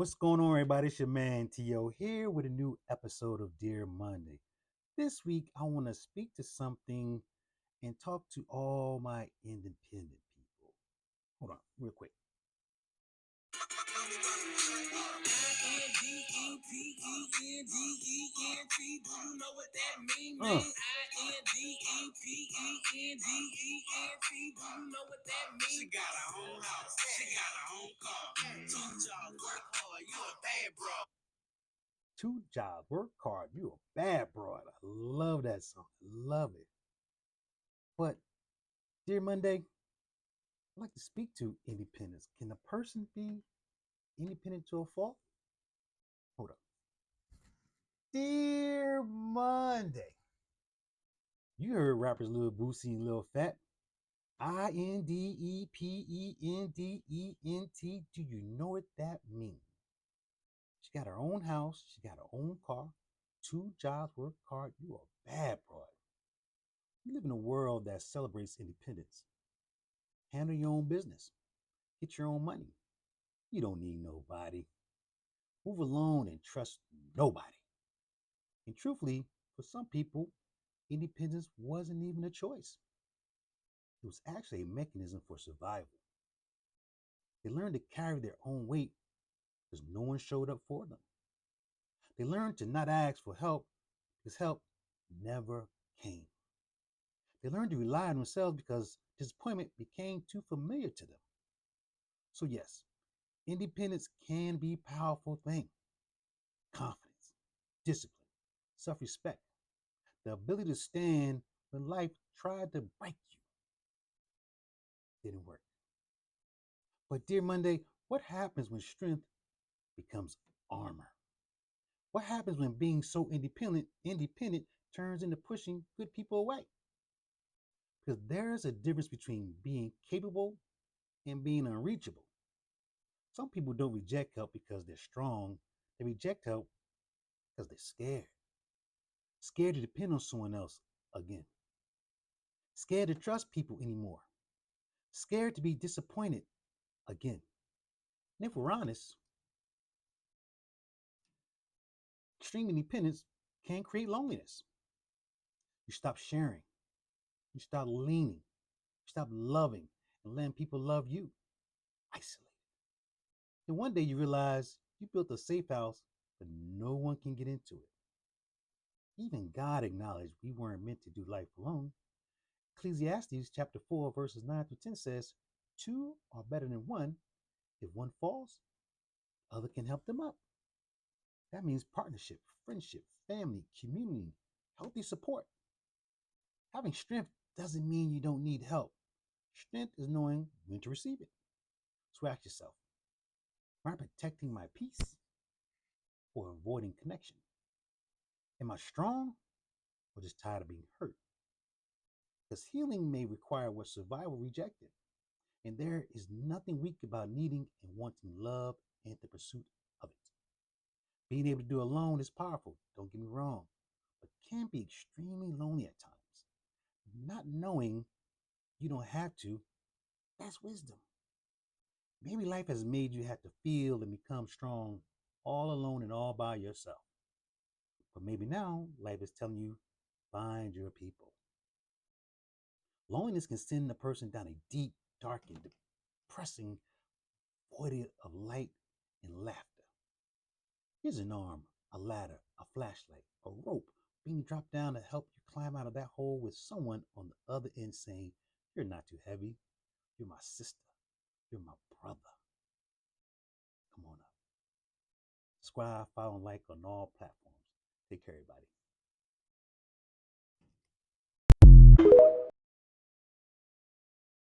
What's going on, everybody? It's your man T.O. here with a new episode of Dear Monday. This week, I want to speak to something and talk to all my independent people. Hold on, real quick. She got her own house. She got her own car. Two jobs, work hard. You a bad bro. Two jobs, work hard. You a bad broad. I love that song. I love it. But Dear Monday, I'd like to speak to independence. Can a person be independent to a fault? Hold up. Dear Monday. You heard rappers Lil Boosie and Lil Fat. Independent. Do you know what that means? She got her own house. She got her own car. Two jobs, work hard. You a bad boy. We live in a world that celebrates independence. Handle your own business. Get your own money. You don't need nobody. Move alone and trust nobody. And truthfully, for some people, independence wasn't even a choice. It was actually a mechanism for survival. They learned to carry their own weight because no one showed up for them. They learned to not ask for help because help never came. They learned to rely on themselves because disappointment became too familiar to them. So yes, independence can be a powerful thing. Confidence, discipline, self-respect, the ability to stand when life tried to break you didn't work. But dear Monday, what happens when strength becomes armor? What happens when being so independent turns into pushing good people away? Because there's a difference between being capable and being unreachable. Some people don't reject help because they're strong. They reject help because they're scared. Scared to depend on someone else again. Scared to trust people anymore. Scared to be disappointed again. And if we're honest, extreme independence can create loneliness. You stop sharing. You stop leaning. You stop loving and letting people love you. Isolated. And one day you realize you built a safe house, but no one can get into it. Even God acknowledged we weren't meant to do life alone. Ecclesiastes chapter 4, verses 9 through 10 says, two are better than one. If one falls, the other can help them up. That means partnership, friendship, family, community, healthy support. Having strength doesn't mean you don't need help. Strength is knowing when to receive it. So ask yourself, am I protecting my peace or avoiding connection? Am I strong or just tired of being hurt? Because healing may require what survival rejected. And there is nothing weak about needing and wanting love and the pursuit of it. Being able to do alone is powerful, don't get me wrong, but can be extremely lonely at times. Not knowing you don't have to, that's wisdom. Maybe life has made you have to feel and become strong all alone and all by yourself. But maybe now life is telling you, find your people. Loneliness can send a person down a deep, dark, and depressing void of light and laughter. Here's an arm, a ladder, a flashlight, a rope being dropped down to help you climb out of that hole with someone on the other end saying, you're not too heavy. You're my sister. You're my brother. Come on up. Subscribe, follow, and like on all platforms.